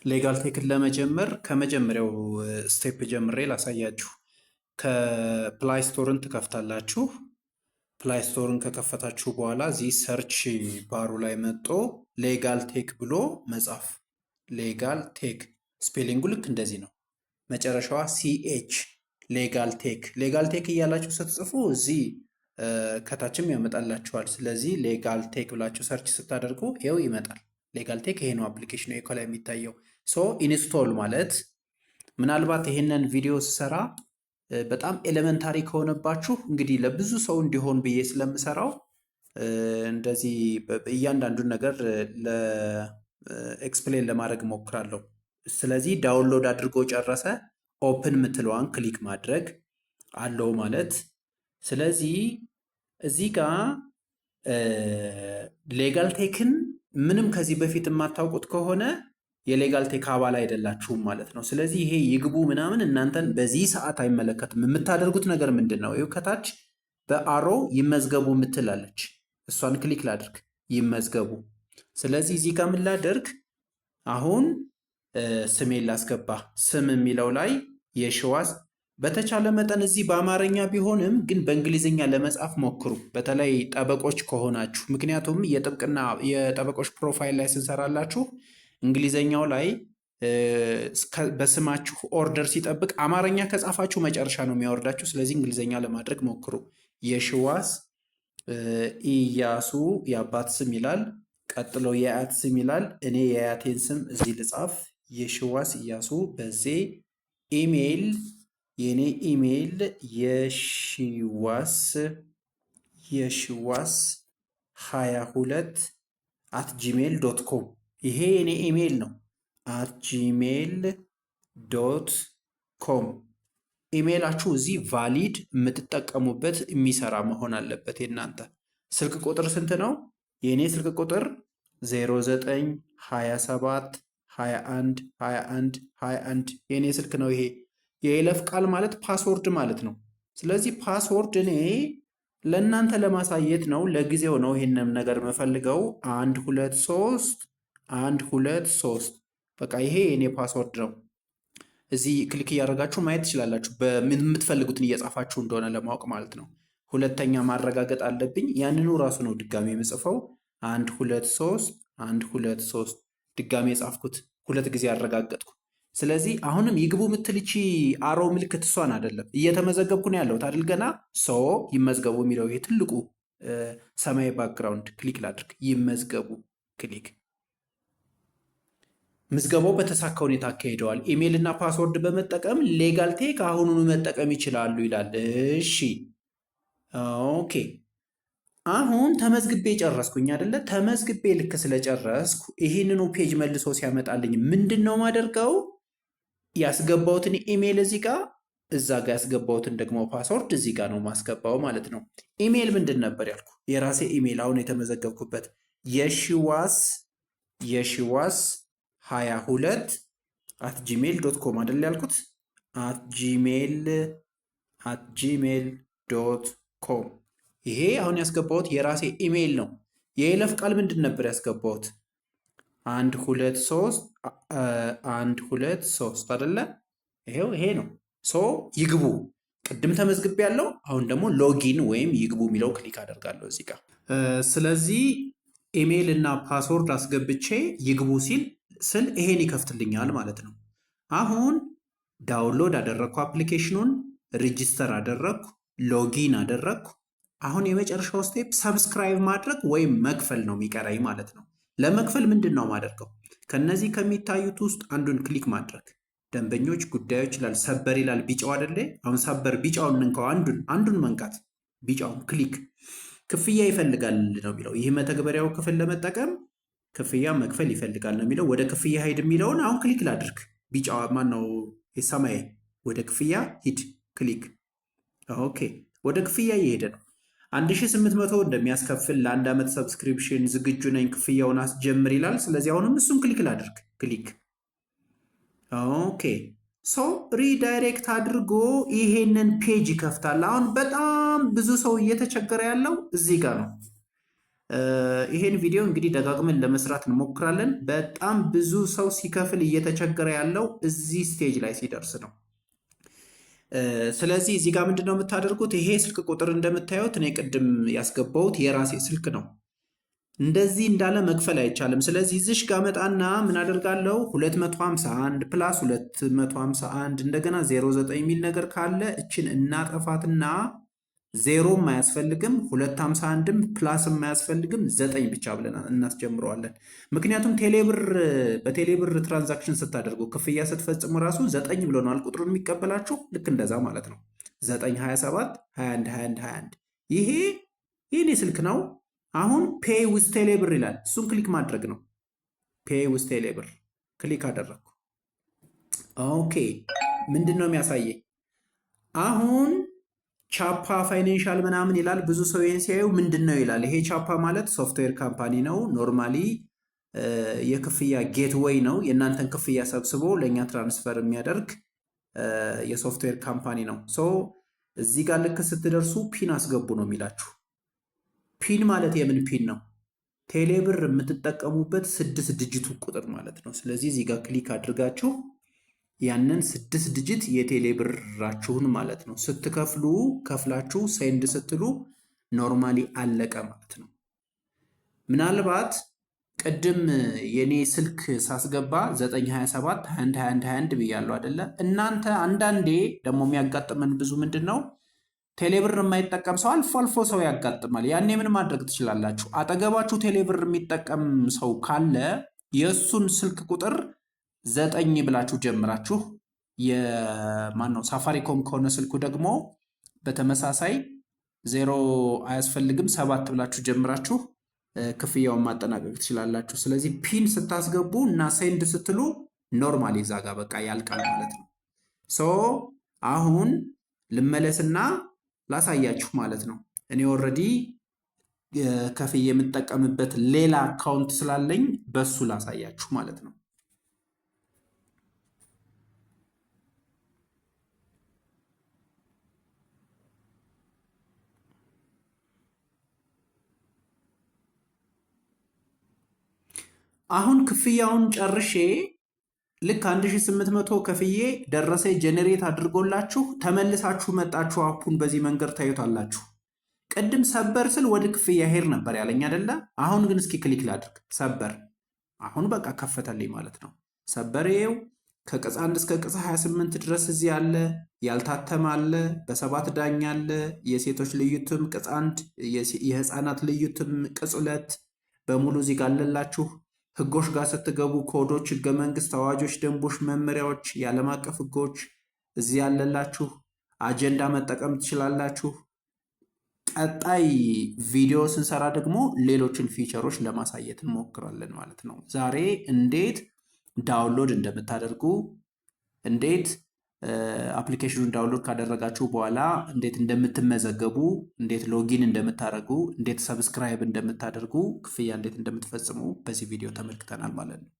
ሌጋል ቴክን ለመጀመር ከመጀመሪያው ስቴፕ ጀምሬ ላሳያችሁ። ከፕላይ ስቶርን ትከፍታላችሁ። ፕላይ ስቶርን ከከፈታችሁ በኋላ እዚህ ሰርች ባሩ ላይ መጦ ሌጋል ቴክ ብሎ መጻፍ። ሌጋል ቴክ ስፔሊንጉ ልክ እንደዚህ ነው። መጨረሻዋ ሲኤች ሌጋል ቴክ። ሌጋል ቴክ እያላችሁ ስትጽፉ እዚህ ከታችም ያመጣላችኋል። ስለዚህ ሌጋል ቴክ ብላችሁ ሰርች ስታደርጉ ይኸው ይመጣል። ሌጋል ቴክ ይሄ ነው አፕሊኬሽኑ ከላይ የሚታየው። ሶ ኢንስቶል ማለት ምናልባት ይሄንን ቪዲዮ ስሰራ በጣም ኤሌመንታሪ ከሆነባችሁ እንግዲህ ለብዙ ሰው እንዲሆን ብዬ ስለምሰራው እንደዚህ እያንዳንዱን ነገር ኤክስፕሌን ለማድረግ ሞክራለሁ። ስለዚህ ዳውንሎድ አድርጎ ጨረሰ፣ ኦፕን ምትለዋን ክሊክ ማድረግ አለው ማለት። ስለዚህ እዚህ ጋር ሌጋል ቴክን ምንም ከዚህ በፊት የማታውቁት ከሆነ የሌጋል ቴክ አባል አይደላችሁም ማለት ነው። ስለዚህ ይሄ ይግቡ ምናምን እናንተን በዚህ ሰዓት አይመለከትም። የምታደርጉት ነገር ምንድን ነው? ይኸው ከታች በአሮ ይመዝገቡ ምትላለች፣ እሷን ክሊክ ላድርግ፣ ይመዝገቡ። ስለዚህ እዚህ ጋር ምን ላድርግ? አሁን ስሜን ላስገባ። ስም የሚለው ላይ የሺዋስ በተቻለ መጠን እዚህ በአማርኛ ቢሆንም ግን በእንግሊዝኛ ለመጻፍ ሞክሩ፣ በተለይ ጠበቆች ከሆናችሁ። ምክንያቱም የጠበቆች ፕሮፋይል ላይ ስንሰራላችሁ እንግሊዘኛው ላይ በስማችሁ ኦርደር ሲጠብቅ አማርኛ ከጻፋችሁ መጨረሻ ነው የሚያወርዳችሁ። ስለዚህ እንግሊዘኛ ለማድረግ ሞክሩ። የሺዋስ ኢያሱ የአባት ስም ይላል። ቀጥሎ የአያት ስም ይላል። እኔ የአያቴን ስም እዚህ ልጻፍ፣ የሺዋስ ኢያሱ። በዚህ ኢሜይል የኔ ኢሜይል የሺዋስ 22 @gmail ዶት ኮም። ይሄ የኔ ኢሜይል ነው። @gmail ዶት ኮም። ኢሜይላችሁ እዚህ ቫሊድ የምትጠቀሙበት የሚሰራ መሆን አለበት። የእናንተ ስልክ ቁጥር ስንት ነው? የእኔ ስልክ ቁጥር 0927 21 21 21 የእኔ ስልክ ነው። ይሄ የይለፍ ቃል ማለት ፓስወርድ ማለት ነው። ስለዚህ ፓስወርድ እኔ ለእናንተ ለማሳየት ነው፣ ለጊዜው ነው ይሄንን ነገር የምፈልገው። 123 በቃ ይሄ የኔ ፓስወርድ ነው። እዚህ ክሊክ እያደረጋችሁ ማየት ትችላላችሁ፣ የምትፈልጉትን እየጻፋችሁ እንደሆነ ለማወቅ ማለት ነው። ሁለተኛ ማረጋገጥ አለብኝ። ያንኑ ራሱ ነው ድጋሜ የምጽፈው። 123 ድጋሜ የጻፍኩት፣ ሁለት ጊዜ አረጋገጥኩ። ስለዚህ አሁንም ይግቡ ምትልቺ አሮ ምልክት እሷን አይደለም፣ እየተመዘገብኩ ነው ያለሁት አይደል? ገና ይመዝገቡ የሚለው ይሄ ትልቁ ሰማያዊ ባክግራውንድ ክሊክ ላድርግ። ይመዝገቡ ክሊክ። ምዝገባው በተሳካ ሁኔታ አካሂደዋል። ኢሜይል እና ፓስወርድ በመጠቀም ሌጋል ቴክ አሁኑኑ መጠቀም ይችላሉ ይላል። እሺ ኦኬ። አሁን ተመዝግቤ ጨረስኩኝ አይደለ? ተመዝግቤ ልክ ስለጨረስኩ ይህንኑ ፔጅ መልሶ ሲያመጣልኝ ምንድን ነው ማደርገው? ያስገባውትን ኢሜይል እዚህ ጋር፣ እዛ ጋር ያስገባውትን ደግሞ ፓስወርድ እዚህ ጋር ነው ማስገባው ማለት ነው። ኢሜይል ምንድን ነበር ያልኩ? የራሴ ኢሜይል አሁን የተመዘገብኩበት የሺዋስ 22 @gmail ዶት ኮም አይደል ያልኩት? @gmail ዶት ኮም። ይሄ አሁን ያስገባሁት የራሴ ኢሜይል ነው። የይለፍ ቃል ምንድን ነበር ያስገባሁት? 123 አይደለ? ይሄው ይሄ ነው። ይግቡ። ቅድም ተመዝግቤ ያለው፣ አሁን ደግሞ ሎጊን ወይም ይግቡ የሚለው ክሊክ አደርጋለሁ እዚህ ጋር። ስለዚህ ኢሜይል እና ፓስወርድ አስገብቼ ይግቡ ስል ይሄን ይከፍትልኛል ማለት ነው። አሁን ዳውንሎድ አደረግኩ አፕሊኬሽኑን፣ ሬጂስተር አደረግኩ፣ ሎጊን አደረግኩ። አሁን የመጨረሻው ስቴፕ ሰብስክራይብ ማድረግ ወይም መክፈል ነው የሚቀራኝ ማለት ነው። ለመክፈል ምንድን ነው ማደርገው? ከነዚህ ከሚታዩት ውስጥ አንዱን ክሊክ ማድረግ። ደንበኞች ጉዳዮች ይላል፣ ሰበር ይላል፣ ቢጫው አይደለ? አሁን ሰበር ቢጫውን እንከው፣ አንዱን መንካት፣ ቢጫውን ክሊክ። ክፍያ ይፈልጋል ነው የሚለው። ይህ መተግበሪያው ክፍል ለመጠቀም ክፍያ መክፈል ይፈልጋል ነው የሚለው። ወደ ክፍያ ሂድ የሚለውን አሁን ክሊክ ላድርግ። ቢጫ ማነው? የሰማይ ወደ ክፍያ ሂድ ክሊክ። ኦኬ፣ ወደ ክፍያ እየሄደ ነው። 1800 እንደሚያስከፍል ለ1 ዓመት ሰብስክሪፕሽን ዝግጁ ነኝ፣ ክፍያውን አስጀምር ይላል። ስለዚህ አሁንም እሱን ክሊክ ላድርግ። ክሊክ። ኦኬ፣ ሪዳይሬክት አድርጎ ይሄንን ፔጅ ይከፍታል። አሁን በጣም ብዙ ሰው እየተቸገረ ያለው እዚህ ጋር ነው። ይሄን ቪዲዮ እንግዲህ ደጋግመን ለመስራት እንሞክራለን። በጣም ብዙ ሰው ሲከፍል እየተቸገረ ያለው እዚህ ስቴጅ ላይ ሲደርስ ነው። ስለዚህ እዚህ ጋር ምንድን ነው የምታደርጉት? ይሄ ስልክ ቁጥር እንደምታዩት እኔ ቅድም ያስገባሁት የራሴ ስልክ ነው። እንደዚህ እንዳለ መክፈል አይቻልም። ስለዚህ እዚሽ ጋር መጣና ምን አደርጋለሁ? 251 ፕላስ 251 እንደገና 09 የሚል ነገር ካለ እችን እናጠፋትና ዜሮም አያስፈልግም 251ም ፕላስም አያስፈልግም 9 ብቻ ብለን እናስጀምረዋለን። ምክንያቱም በቴሌብር ትራንዛክሽን ስታደርጉ ክፍያ ስትፈጽሙ ራሱ 9 ብሎ ነው ቁጥሩን የሚቀበላችሁ። ልክ እንደዛ ማለት ነው። 927 21 21 21 ይሄ የኔ ስልክ ነው። አሁን ፔይ ዊዝ ቴሌብር ይላል። እሱን ክሊክ ማድረግ ነው። ፔይ ዊዝ ቴሌብር ክሊክ አደረግኩ። ኦኬ ምንድን ነው የሚያሳየኝ አሁን? ቻፓ ፋይናንሻል ምናምን ይላል። ብዙ ሰው ይህን ሲያዩ ምንድን ነው ይላል። ይሄ ቻፓ ማለት ሶፍትዌር ካምፓኒ ነው። ኖርማሊ የክፍያ ጌትዌይ ነው። የእናንተን ክፍያ ሰብስቦ ለእኛ ትራንስፈር የሚያደርግ የሶፍትዌር ካምፓኒ ነው። ሶ እዚህ ጋር ልክ ስትደርሱ ፒን አስገቡ ነው የሚላችሁ። ፒን ማለት የምን ፒን ነው? ቴሌብር የምትጠቀሙበት 6 ዲጂቱ ቁጥር ማለት ነው። ስለዚህ እዚህ ጋር ክሊክ አድርጋችሁ ያንን 6 ዲጂት የቴሌ ብራችሁን ማለት ነው ስትከፍሉ ከፍላችሁ ሴንድ ስትሉ ኖርማሊ አለቀ ማለት ነው። ምናልባት ቅድም የኔ ስልክ ሳስገባ 927 21 21 21 ብያለሁ አይደለ? እናንተ አንዳንዴ ደግሞ የሚያጋጥመን ብዙ ምንድን ነው ቴሌብር የማይጠቀም ሰው አልፎ አልፎ ሰው ያጋጥማል። ያኔ ምን ማድረግ ትችላላችሁ? አጠገባችሁ ቴሌብር የሚጠቀም ሰው ካለ የእሱን ስልክ ቁጥር 9 ብላችሁ ጀምራችሁ የማነው ሳፋሪኮም ከሆነ ስልኩ ደግሞ በተመሳሳይ 0 አያስፈልግም 7 ብላችሁ ጀምራችሁ ክፍያውን ማጠናቀቅ ትችላላችሁ። ስለዚህ ፒን ስታስገቡ እና ሴንድ ስትሉ ኖርማሊ እዛ ጋር በቃ ያልቃል ማለት ነው። ሶ አሁን ልመለስና ላሳያችሁ ማለት ነው። እኔ ኦልሬዲ ከፍዬ የምጠቀምበት ሌላ አካውንት ስላለኝ በሱ ላሳያችሁ ማለት ነው። አሁን ክፍያውን ጨርሼ ልክ 1800 ከፍዬ ደረሰ ጀነሬት አድርጎላችሁ ተመልሳችሁ መጣችሁ። አፑን በዚህ መንገድ ታዩታላችሁ። ቅድም ሰበር ስል ወደ ክፍያ ሄድ ነበር ያለኝ አይደለ? አሁን ግን እስኪ ክሊክ ላድርግ። ሰበር አሁን በቃ ከፈተልኝ ማለት ነው። ሰበር ይኸው ከቅጽ 1 እስከ ቅጽ 28 ድረስ እዚህ አለ። ያልታተም አለ፣ በ7 ዳኛ አለ፣ የሴቶች ልዩትም ቅጽ 1፣ የህፃናት ልዩትም ቅጽ 2 በሙሉ እዚህ ጋር አለላችሁ። ህጎች ጋር ስትገቡ ኮዶች፣ ህገ መንግስት፣ አዋጆች፣ ደንቦች፣ መመሪያዎች፣ የዓለም አቀፍ ህጎች እዚህ ያለላችሁ። አጀንዳ መጠቀም ትችላላችሁ። ቀጣይ ቪዲዮ ስንሰራ ደግሞ ሌሎችን ፊቸሮች ለማሳየት እንሞክራለን ማለት ነው። ዛሬ እንዴት ዳውንሎድ እንደምታደርጉ፣ እንዴት አፕሊኬሽኑን ዳውንሎድ ካደረጋችሁ በኋላ እንዴት እንደምትመዘገቡ፣ እንዴት ሎጊን እንደምታደርጉ፣ እንዴት ሰብስክራይብ እንደምታደርጉ፣ ክፍያ እንዴት እንደምትፈጽሙ በዚህ ቪዲዮ ተመልክተናል ማለት ነው።